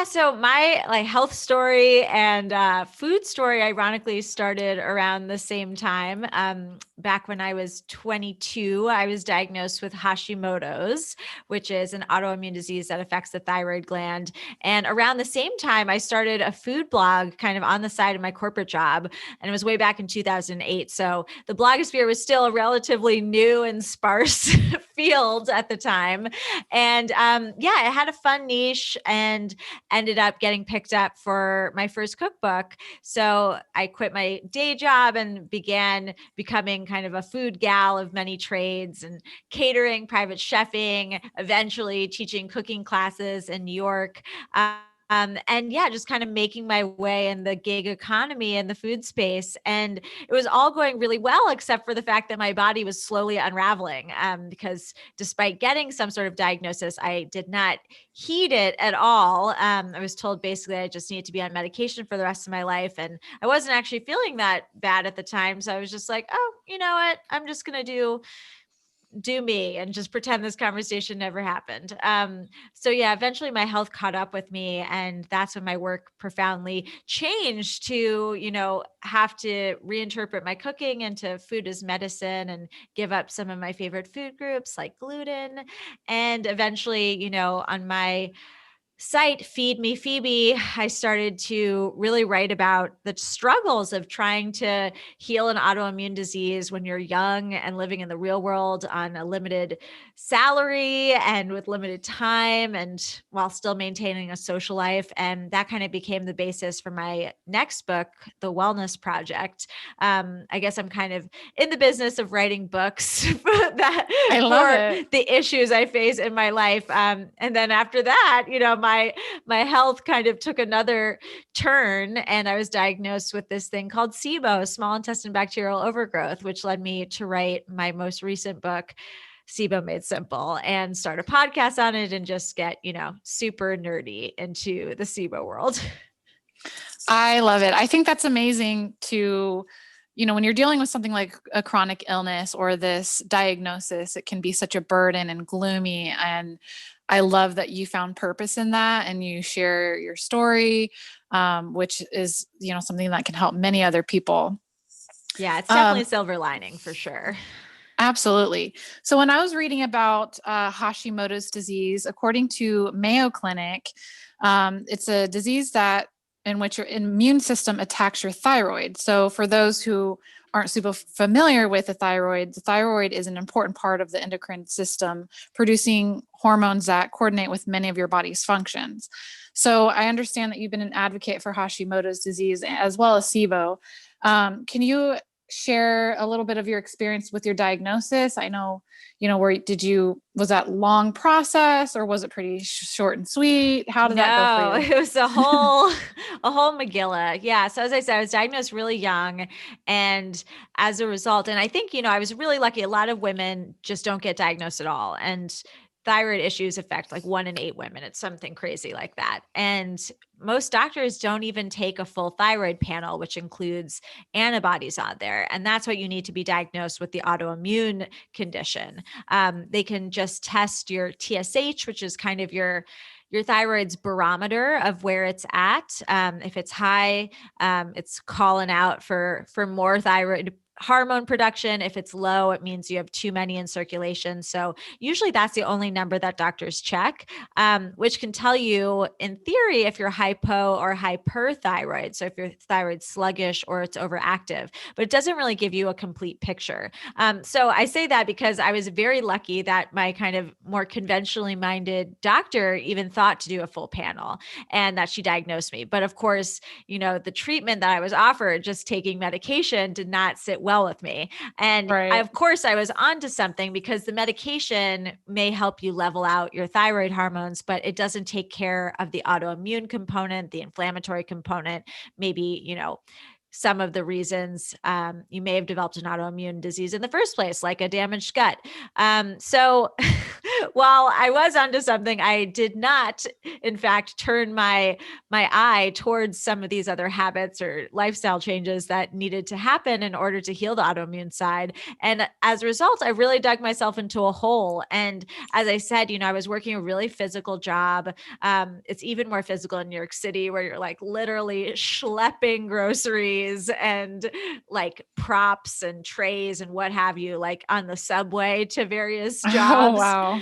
So my health story and food story ironically started around the same time. Back when I was 22, I was diagnosed with Hashimoto's, which is an autoimmune disease that affects the thyroid gland. And around the same time, I started a food blog kind of on the side of my corporate job. And it was way back in 2008. So the blogosphere was still a relatively new and sparse field at the time. And yeah, it had a fun niche and ended up getting picked up for my first cookbook. So I quit my day job and began becoming kind of a food gal of many trades and catering, private chefing, eventually teaching cooking classes in New York. And yeah, just kind of making my way in the gig economy and the food space. And it was all going really well, except for the fact that my body was slowly unraveling. Because despite getting some sort of diagnosis, I did not heed it at all. I was told basically I just needed to be on medication for the rest of my life. And I wasn't actually feeling that bad at the time. So I was just like, oh, you know what? I'm just going to do me and just pretend this conversation never happened. So yeah, eventually my health caught up with me, and that's when my work profoundly changed to, have to reinterpret my cooking into food as medicine and give up some of my favorite food groups like gluten. And eventually, on my site Feed Me Phoebe, I started to really write about the struggles of trying to heal an autoimmune disease when you're young and living in the real world on a limited salary and with limited time, and while still maintaining a social life. And that kind of became the basis for my next book, The Wellness Project. I guess I'm kind of in the business of writing books I love it. for the issues I face in my life. And then after that, my health kind of took another turn, and I was diagnosed with this thing called Sibo, small intestine bacterial overgrowth, which led me to write my most recent book, Sibo Made Simple, and start a podcast on it and just get, super nerdy into the Sibo world. I love it. I think that's amazing to, when you're dealing with something like a chronic illness or this diagnosis, it can be such a burden and gloomy. And I love that you found purpose in that and you share your story, which is, something that can help many other people. Yeah, it's definitely a Um, silver lining for sure. Absolutely. So when I was reading about Hashimoto's disease, according to Mayo Clinic, it's a disease that in which your immune system attacks your thyroid. So for those who aren't super familiar with the thyroid is an important part of the endocrine system, producing hormones that coordinate with many of your body's functions. So I understand that you've been an advocate for Hashimoto's disease as well as SIBO. Can you share a little bit of your experience with your diagnosis? I know, was that long process or was it pretty short and sweet? How did that go for No, you? it was a whole Megillah. Yeah. So as I said, I was diagnosed really young. And as a result, and I think, I was really lucky. A lot of women just don't get diagnosed at all. And thyroid issues affect like 1 in 8 women. It's something crazy like that. And most doctors don't even take a full thyroid panel, which includes antibodies on there. And that's what you need to be diagnosed with the autoimmune condition. They can just test your TSH, which is kind of your thyroid's barometer of where it's at. If it's high, it's calling out for more thyroid hormone production. If it's low, it means you have too many in circulation. So usually that's the only number that doctors check, which can tell you in theory if you're hypo or hyperthyroid. So if your thyroid's sluggish or it's overactive, but it doesn't really give you a complete picture. So I say that because I was very lucky that my kind of more conventionally minded doctor even thought to do a full panel and that she diagnosed me. But of course, the treatment that I was offered, just taking medication, did not sit well with me. And Right. of course, I was onto something because the medication may help you level out your thyroid hormones, but it doesn't take care of the autoimmune component, the inflammatory component, maybe, some of the reasons you may have developed an autoimmune disease in the first place, like a damaged gut. So while I was onto something, I did not, in fact, turn my eye towards some of these other habits or lifestyle changes that needed to happen in order to heal the autoimmune side. And as a result, I really dug myself into a hole. And as I said, I was working a really physical job. It's even more physical in New York City, where you're like literally schlepping groceries and like props and trays and what have you, like on the subway to various Oh, jobs. wow.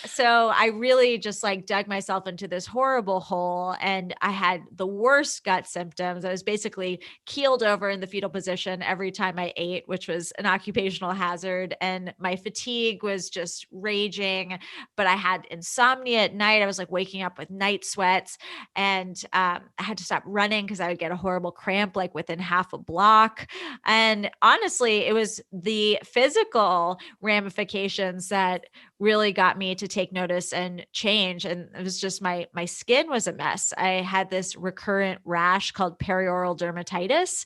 So I really just like dug myself into this horrible hole, and I had the worst gut symptoms. I was basically keeled over in the fetal position every time I ate, which was an occupational hazard. And my fatigue was just raging, but I had insomnia at night. I was like waking up with night sweats, and I had to stop running because I would get a horrible cramp like within half a block. And honestly, it was the physical ramifications that really got me to take notice and change. And it was just my skin was a mess. I had this recurrent rash called perioral dermatitis,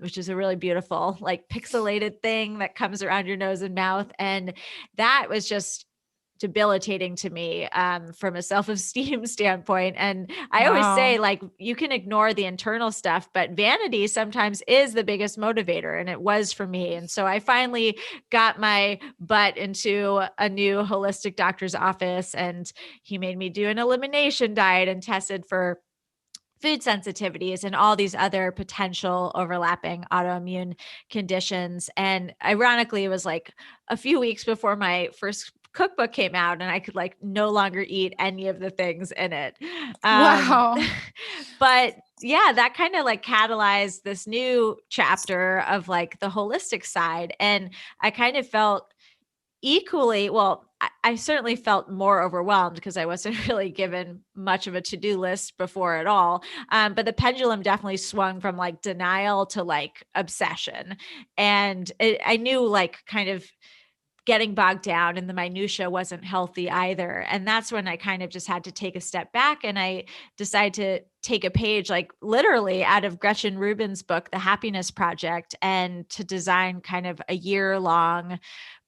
which is a really beautiful, like pixelated thing that comes around your nose and mouth. And that was just debilitating to me from a self-esteem standpoint. And I always Wow. say, like, you can ignore the internal stuff, but vanity sometimes is the biggest motivator. And it was for me. And so I finally got my butt into a new holistic doctor's office, and he made me do an elimination diet and tested for food sensitivities and all these other potential overlapping autoimmune conditions. And ironically, it was like a few weeks before my first cookbook came out, and I could like no longer eat any of the things in it. Um, Wow. but yeah, that kind of like catalyzed this new chapter of like the holistic side. And I kind of felt equally, well, I certainly felt more overwhelmed because I wasn't really given much of a to-do list before at all. But the pendulum definitely swung from like denial to like obsession. And I knew like kind of getting bogged down in the minutia wasn't healthy either. And that's when I kind of just had to take a step back, and I decided to take a page, like literally out of Gretchen Rubin's book, The Happiness Project, and to design kind of a year-long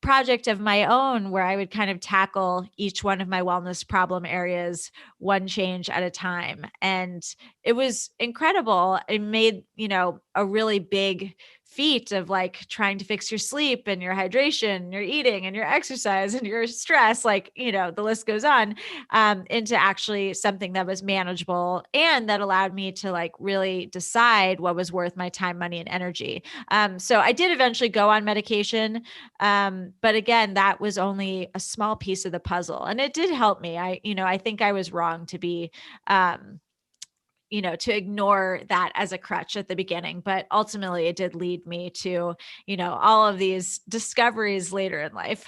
project of my own where I would kind of tackle each one of my wellness problem areas one change at a time. And it was incredible. It made, a really big feat of like trying to fix your sleep and your hydration, your eating and your exercise and your stress, like, the list goes on, into actually something that was manageable and that allowed me to like really decide what was worth my time, money, and energy. So I did eventually go on medication. But again, that was only a small piece of the puzzle, and it did help me. I think I was wrong to be, to ignore that as a crutch at the beginning, but ultimately it did lead me to, all of these discoveries later in life.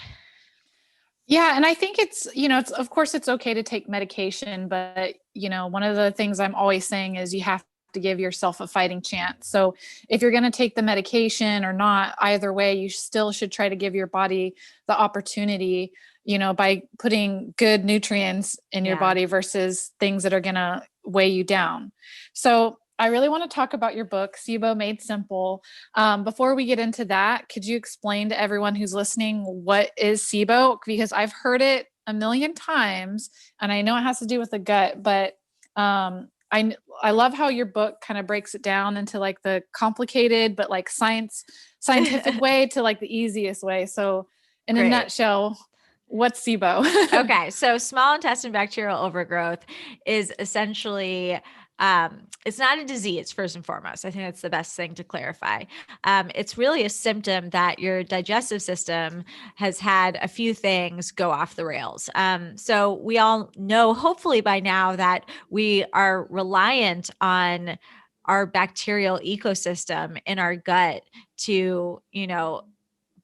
Yeah. And I think it's of course it's okay to take medication, but one of the things I'm always saying is you have to give yourself a fighting chance. So if you're going to take the medication or not, either way, you still should try to give your body the opportunity, by putting good nutrients in your Yeah. body versus things that are going to weigh you down. So I really want to talk about your book, Sibo Made Simple. Before we get into that, could you explain to everyone who's listening what is Sibo? Because I've heard it a million times, and I know it has to do with the gut, but I love how your book kind of breaks it down into like the complicated but like scientific way to like the easiest way. So in a Great. nutshell, what's SIBO? Okay. So small intestine bacterial overgrowth is essentially, it's not a disease, first and foremost. I think that's the best thing to clarify. It's really a symptom that your digestive system has had a few things go off the rails. So we all know, hopefully by now, that we are reliant on our bacterial ecosystem in our gut to,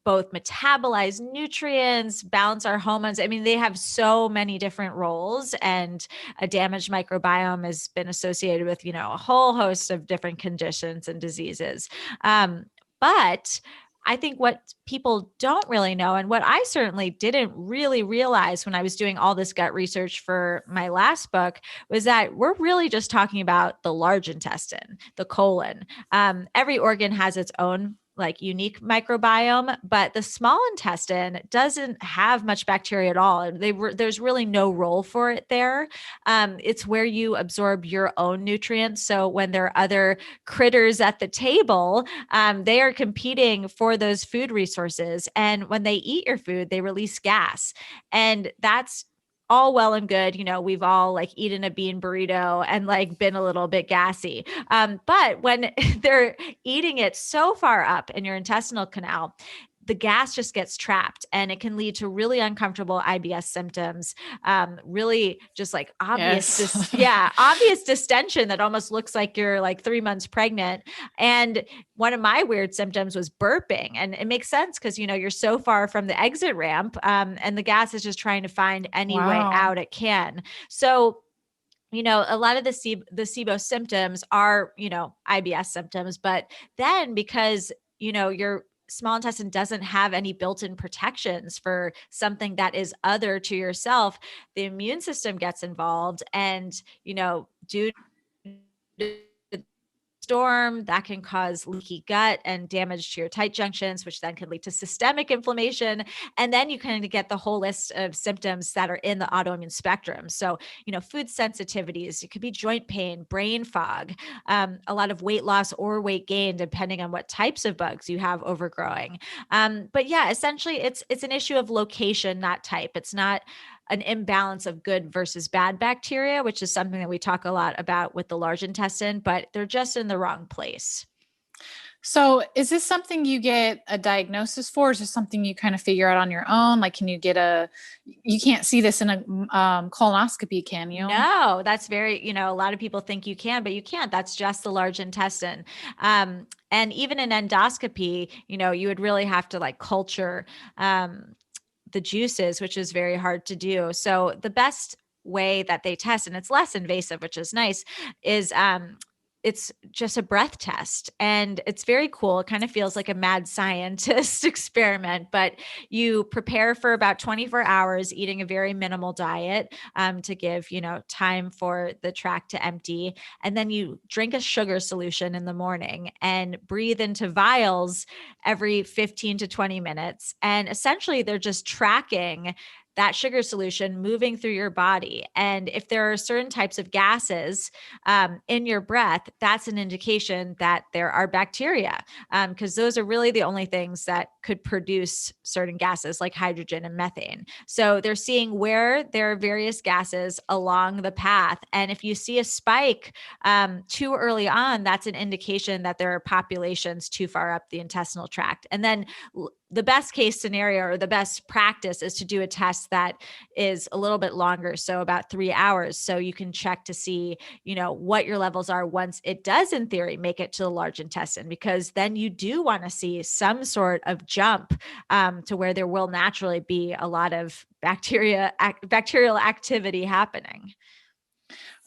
both metabolize nutrients, balance our hormones. I mean, they have so many different roles, and a damaged microbiome has been associated with, a whole host of different conditions and diseases. But I think what people don't really know, and what I certainly didn't really realize when I was doing all this gut research for my last book, was that we're really just talking about the large intestine, the colon. Every organ has its own like unique microbiome, but the small intestine doesn't have much bacteria at all. There's really no role for it there. It's where you absorb your own nutrients. So when there are other critters at the table, they are competing for those food resources. And when they eat your food, they release gas. And that's all well and good. We've all like eaten a bean burrito and like been a little bit gassy. But when they're eating it so far up in your intestinal canal, the gas just gets trapped and it can lead to really uncomfortable IBS symptoms. Really just like Yes. obvious distension that almost looks like you're like 3 months pregnant. And one of my weird symptoms was burping. And it makes sense because, you're so far from the exit ramp, and the gas is just trying to find any way Wow. out it can. So, a lot of the SIBO symptoms are, IBS symptoms, but then because, your small intestine doesn't have any built-in protections for something that is other to yourself, the immune system gets involved and, due to storm that can cause leaky gut and damage to your tight junctions, which then can lead to systemic inflammation. And then you kind of get the whole list of symptoms that are in the autoimmune spectrum. So, food sensitivities, it could be joint pain, brain fog, a lot of weight loss or weight gain, depending on what types of bugs you have overgrowing. But yeah, essentially it's an issue of location, not type. It's not an imbalance of good versus bad bacteria, which is something that we talk a lot about with the large intestine, but they're just in the wrong place. So is this something you get a diagnosis for? Is this something you kind of figure out on your own? Like, can you get you can't see this in a colonoscopy, can you? No, that's very, a lot of people think you can, but you can't. That's just the large intestine. And even in endoscopy, you would really have to like culture the juices, which is very hard to do. So the best way that they test, and it's less invasive, which is nice, is it's just a breath test. And it's very cool. It kind of feels like a mad scientist experiment, but you prepare for about 24 hours eating a very minimal diet, to give, time for the tract to empty. And then you drink a sugar solution in the morning and breathe into vials every 15 to 20 minutes. And essentially they're just tracking that sugar solution moving through your body. And if there are certain types of gases in your breath, that's an indication that there are bacteria, because those are really the only things that could produce certain gases like hydrogen and methane. So they're seeing where there are various gases along the path. And if you see a spike too early on, that's an indication that there are populations too far up the intestinal tract. And then the best case scenario or the best practice is to do a test that is a little bit longer. So about 3 hours. So you can check to see, what your levels are once it does in theory make it to the large intestine, because then you do want to see some sort of jump to where there will naturally be a lot of bacterial activity happening.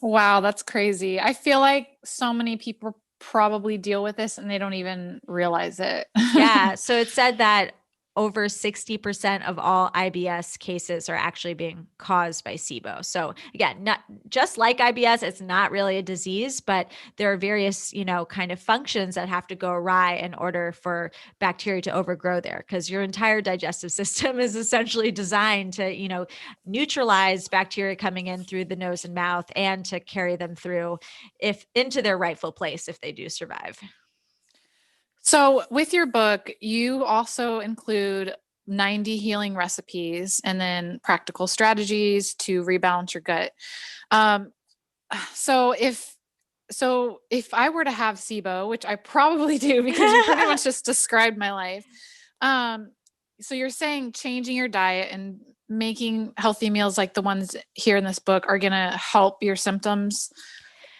Wow, that's crazy. I feel like so many people probably deal with this and they don't even realize it. Yeah. So it said that over 60% of all IBS cases are actually being caused by SIBO. So again, not just like IBS, it's not really a disease, but there are various, kind of functions that have to go awry in order for bacteria to overgrow there, because your entire digestive system is essentially designed to, neutralize bacteria coming in through the nose and mouth and to carry them through if into their rightful place if they do survive. So, with your book, you also include 90 healing recipes and then practical strategies to rebalance your gut. Um, so if I were to have SIBO, which I probably do because you pretty much just described my life. Um, so you're saying changing your diet and making healthy meals like the ones here in this book are going to help your symptoms,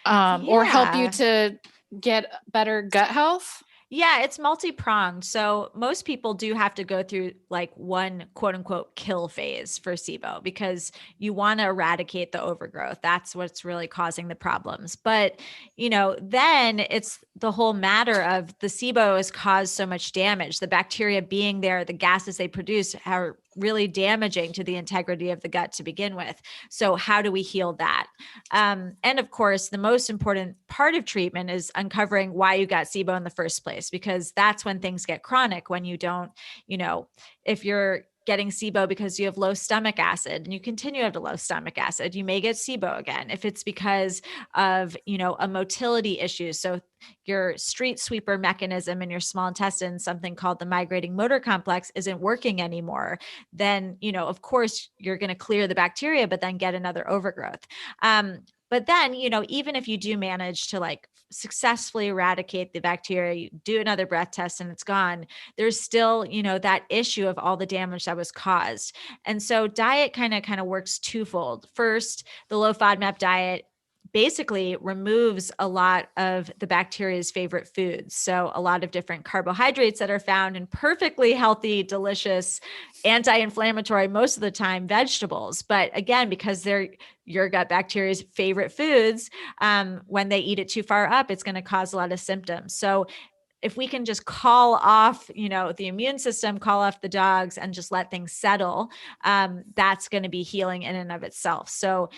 or help you Yeah. to get better gut health? Yeah, it's multi-pronged. So most people do have to go through like one quote unquote kill phase for SIBO because you want to eradicate the overgrowth. That's what's really causing the problems. But, then it's the whole matter of the SIBO has caused so much damage. The bacteria being there, the gases they produce are really damaging to the integrity of the gut to begin with. So how do we heal that? And of course, the most important part of treatment is uncovering why you got SIBO in the first place, because that's when things get chronic, when you don't, if you're getting SIBO because you have low stomach acid and you continue to have low stomach acid, you may get SIBO again. If it's because of, a motility issue, so your street sweeper mechanism in your small intestine, something called the migrating motor complex, isn't working anymore, then, of course, you're going to clear the bacteria, but then get another overgrowth. But then, even if you do manage to like successfully eradicate the bacteria, you do another breath test and it's gone, there's still, that issue of all the damage that was caused. And so diet kind of works twofold. First, the low FODMAP diet basically removes a lot of the bacteria's favorite foods. So a lot of different carbohydrates that are found in perfectly healthy, delicious, anti-inflammatory, most of the time, vegetables. But again, because they're your gut bacteria's favorite foods, when they eat it too far up, it's going to cause a lot of symptoms. So if we can just call off, the immune system, call off the dogs and just let things settle, that's going to be healing in and of itself. So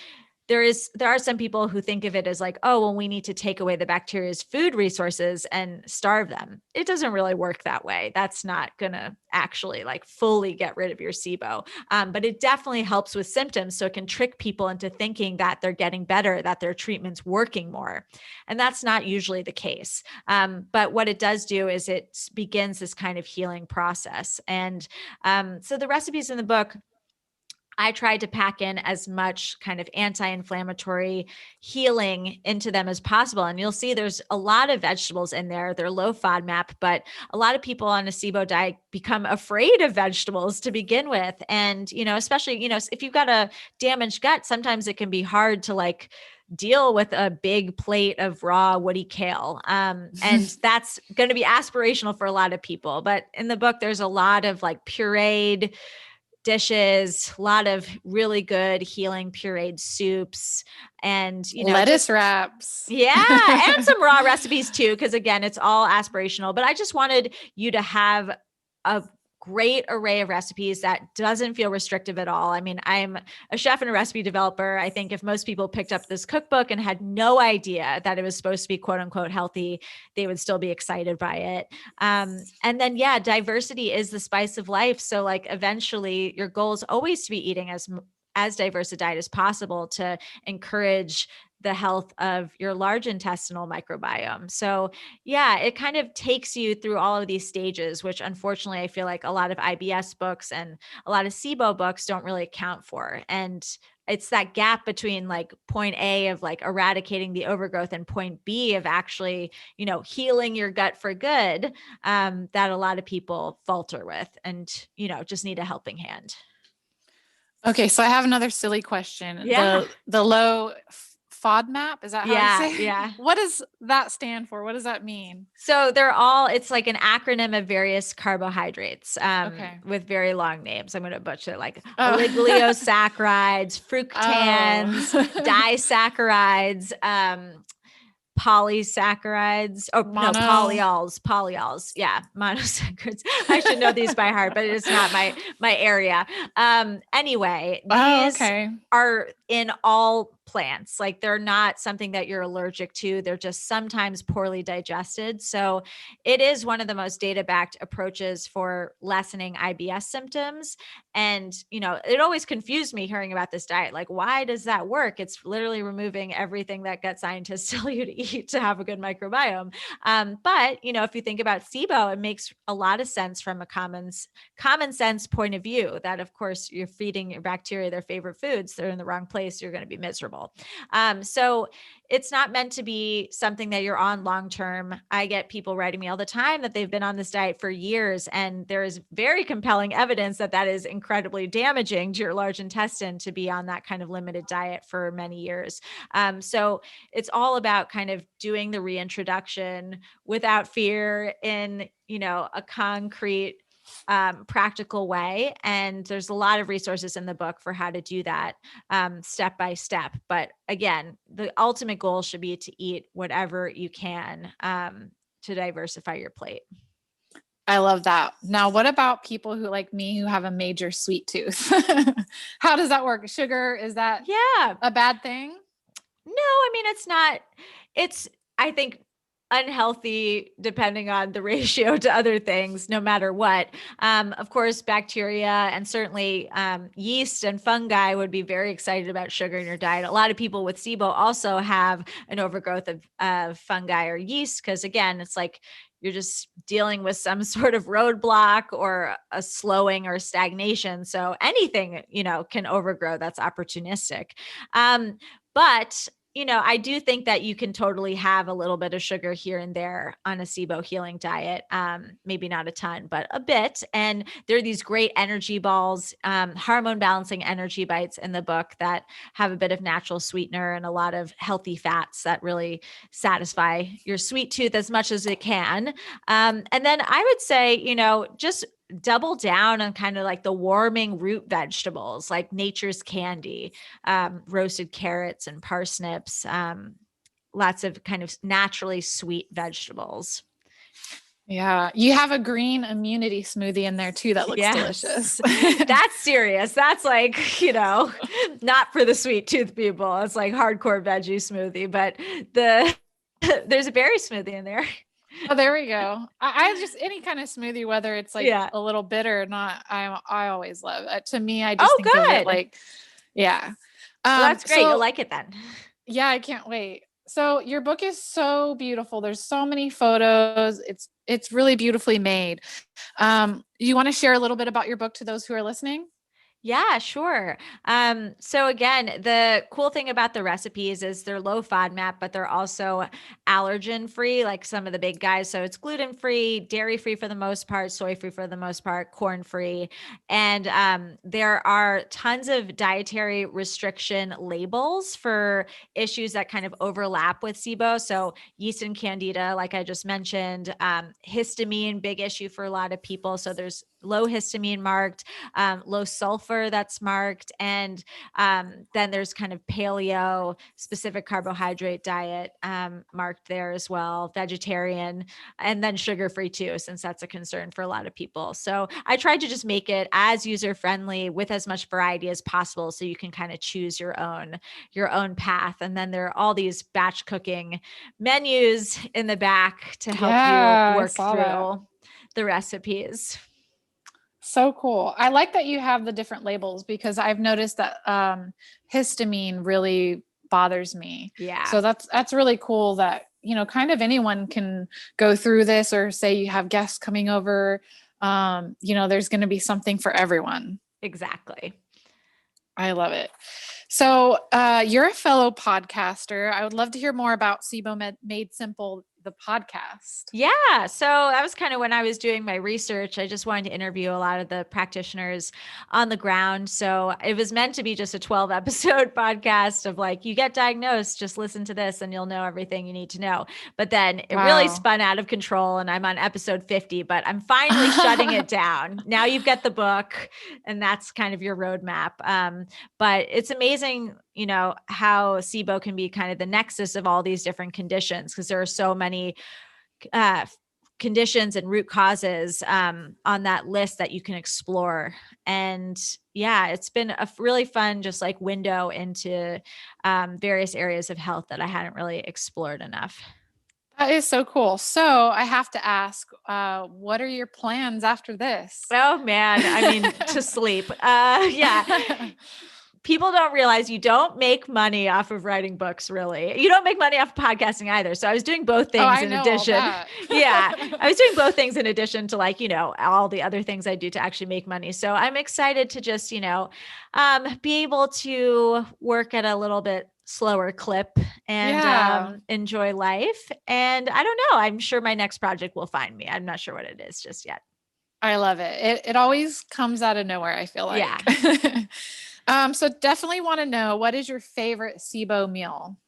there are some people who think of it as like, oh, well, we need to take away the bacteria's food resources and starve them. It doesn't really work that way. That's not going to actually like fully get rid of your SIBO. But it definitely helps with symptoms. So it can trick people into thinking that they're getting better, that their treatment's working more. And that's not usually the case. But what it does do is it begins this kind of healing process. And so the recipes in the book, I tried to pack in as much kind of anti-inflammatory healing into them as possible. And you'll see there's a lot of vegetables in there. They're low FODMAP, but a lot of people on a SIBO diet become afraid of vegetables to begin with. And, especially, if you've got a damaged gut, sometimes it can be hard to like deal with a big plate of raw woody kale. And that's going to be aspirational for a lot of people. But in the book, there's a lot of like pureed dishes, a lot of really good healing pureed soups, and lettuce wraps. Yeah, and some raw recipes too, because again, it's all aspirational. But I just wanted you to have a great array of recipes that doesn't feel restrictive at all. I mean, I'm a chef and a recipe developer. I think if most people picked up this cookbook and had no idea that it was supposed to be quote unquote healthy, they would still be excited by it. And then, yeah, diversity is the spice of life. So like eventually your goal is always to be eating as diverse a diet as possible to encourage the health of your large intestinal microbiome. So yeah, it kind of takes you through all of these stages, which unfortunately I feel like a lot of IBS books and a lot of SIBO books don't really account for. And it's that gap between like point A of like eradicating the overgrowth and point B of actually, healing your gut for good, that a lot of people falter with and, just need a helping hand. Okay, so I have another silly question. Yeah. The low FODMAP, is that how you say it? Yeah. What does that stand for? What does that mean? So it's like an acronym of various carbohydrates with very long names. I'm going to butcher it, like oligosaccharides, fructans, disaccharides, polysaccharides. Oh, no, polyols. Yeah. Monosaccharides. I should know these by heart, but it's not my area. Anyway, these are in all plants. Like they're not something that you're allergic to. They're just sometimes poorly digested. So it is one of the most data-backed approaches for lessening IBS symptoms. And, it always confused me hearing about this diet. Like, why does that work? It's literally removing everything that gut scientists tell you to eat to have a good microbiome. But, if you think about SIBO, it makes a lot of sense from a common sense point of view that, of course, you're feeding your bacteria their favorite foods. They're in the wrong place. You're going to be miserable. comfortable. So it's not meant to be something that you're on long term. I get people writing me all the time that they've been on this diet for years, and there is very compelling evidence that that is incredibly damaging to your large intestine to be on that kind of limited diet for many years. So it's all about kind of doing the reintroduction without fear in, a concrete, practical way. And there's a lot of resources in the book for how to do that, step by step. But again, the ultimate goal should be to eat whatever you can, to diversify your plate. I love that. Now, what about people who, like me, who have a major sweet tooth? How does that work? Sugar, is that Yeah. a bad thing? No, I mean, it's not, I think, unhealthy depending on the ratio to other things, no matter what. Of course, bacteria and certainly yeast and fungi would be very excited about sugar in your diet. A lot of people with Sibo also have an overgrowth of fungi or yeast, because again, it's like you're just dealing with some sort of roadblock or a slowing or stagnation. So anything, can overgrow. That's opportunistic. But I do think that you can totally have a little bit of sugar here and there on a Sibo healing diet. Maybe not a ton, but a bit. And there are these great energy balls, hormone balancing energy bites in the book that have a bit of natural sweetener and a lot of healthy fats that really satisfy your sweet tooth as much as it can. And then I would say, just double down on kind of like the warming root vegetables, like nature's candy, roasted carrots and parsnips, lots of kind of naturally sweet vegetables. Yeah. You have a green immunity smoothie in there too. That looks delicious. That's serious. That's like, not for the sweet tooth people. It's like hardcore veggie smoothie, but there's a berry smoothie in there. Oh, there we go. I just, any kind of smoothie, whether it's like a little bitter or not, I always love it. To me, I just think of it like, yeah. Well, that's great. You'll like it then. Yeah, I can't wait. So your book is so beautiful. There's so many photos. It's really beautifully made. You want to share a little bit about your book to those who are listening? Yeah, sure. So again, the cool thing about the recipes is they're low FODMAP, but they're also allergen free, like some of the big guys. So it's gluten free, dairy free for the most part, soy free for the most part, corn free. And there are tons of dietary restriction labels for issues that kind of overlap with SIBO. So yeast and candida, like I just mentioned, histamine, big issue for a lot of people. So there's low histamine marked, low sulfur that's marked. And then there's kind of paleo specific carbohydrate diet marked there as well, vegetarian, and then sugar-free too, since that's a concern for a lot of people. So I tried to just make it as user-friendly with as much variety as possible, so you can kind of choose your own path. And then there are all these batch cooking menus in the back to help you work through the recipes. So cool. I like that you have the different labels, because I've noticed that histamine really bothers me. Yeah. So that's really cool that, kind of anyone can go through this, or say you have guests coming over, there's going to be something for everyone. Exactly. I love it. So you're a fellow podcaster. I would love to hear more about Sibo Made Simple, the podcast. Yeah. So that was kind of when I was doing my research. I just wanted to interview a lot of the practitioners on the ground. So it was meant to be just a 12 episode podcast of like, you get diagnosed, just listen to this and you'll know everything you need to know. But then it really spun out of control, and I'm on episode 50, but I'm finally shutting it down. Now you've got the book, and that's kind of your roadmap. But it's amazing, how SIBO can be kind of the nexus of all these different conditions, because there are so many conditions and root causes on that list that you can explore. And yeah, it's been a really fun, just like window into various areas of health that I hadn't really explored enough. That is so cool. So I have to ask, what are your plans after this? Oh man, I mean, to sleep. Yeah. people don't realize you don't make money off of writing books, really. You don't make money off of podcasting either. So I was doing both Oh, things I in know all addition. that. Yeah, I was doing both things in addition to, like, all the other things I do to actually make money. So I'm excited to just, be able to work at a little bit slower clip and Yeah. enjoy life. And I don't know, I'm sure my next project will find me. I'm not sure what it is just yet. I love it. It always comes out of nowhere, I feel Yeah. like. So definitely want to know, what is your favorite Sibo meal?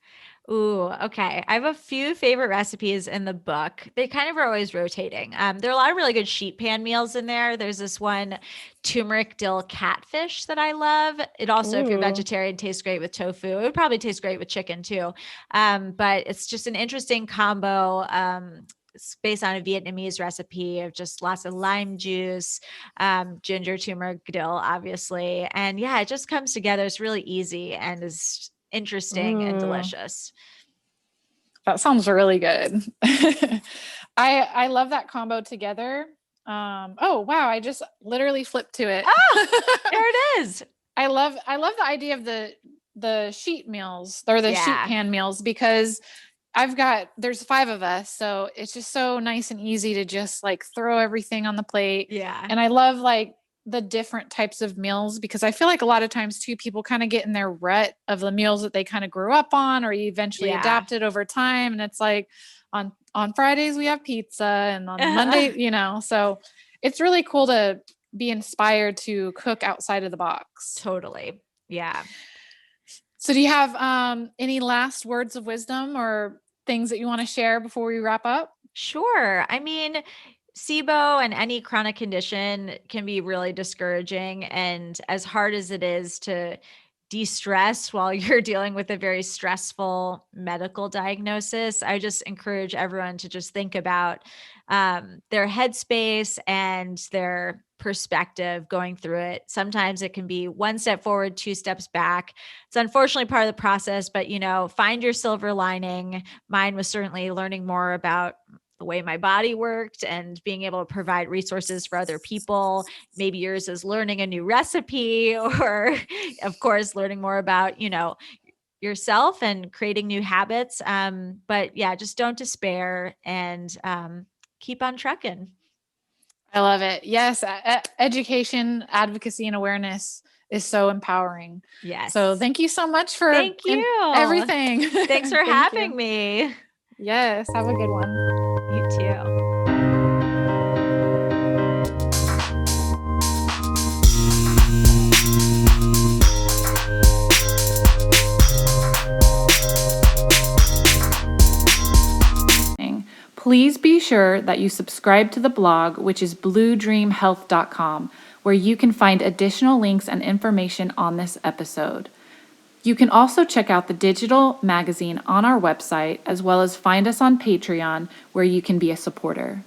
Ooh, okay. I have a few favorite recipes in the book. They kind of are always rotating. There are a lot of really good sheet pan meals in there. There's this one turmeric dill catfish that I love. It also, if you're Ooh. vegetarian, tastes great with tofu. It would probably taste great with chicken too. But it's just an interesting combo. It's based on a Vietnamese recipe of just lots of lime juice, ginger, turmeric, dill, obviously. And yeah, it just comes together. It's really easy and is interesting and Ooh. delicious. That sounds really good. I love that combo together. Oh wow, I just literally flipped to it. Oh, there it is. I love the idea of the sheet meals or the sheet Yeah. pan meals, because there's 5 of us, so it's just so nice and easy to just like throw everything on the plate. Yeah. And I love like the different types of meals, because I feel like a lot of times too, people kind of get in their rut of the meals that they kind of grew up on or eventually Yeah. adapted over time. And it's like on Fridays we have pizza, and on Monday, so it's really cool to be inspired to cook outside of the box. Totally. Yeah. So do you have any last words of wisdom or things that you want to share before we wrap up? Sure. I mean, SIBO and any chronic condition can be really discouraging. And as hard as it is to de-stress while you're dealing with a very stressful medical diagnosis, I just encourage everyone to just think about their headspace and their perspective going through it. Sometimes it can be one step forward, two steps back. It's unfortunately part of the process, but find your silver lining. Mine was certainly learning more about the way my body worked and being able to provide resources for other people. Maybe yours is learning a new recipe, or of course, learning more about, yourself and creating new habits. But yeah, just don't despair and keep on trucking. I love it. Yes, education, advocacy, and awareness is so empowering. So Yes. thank you so much for Thank you. everything. Thanks for Thank having you. me. Yes, have a good one. You too. Please be sure that you subscribe to the blog, which is bluedreamhealth.com, where you can find additional links and information on this episode. You can also check out the digital magazine on our website, as well as find us on Patreon, where you can be a supporter.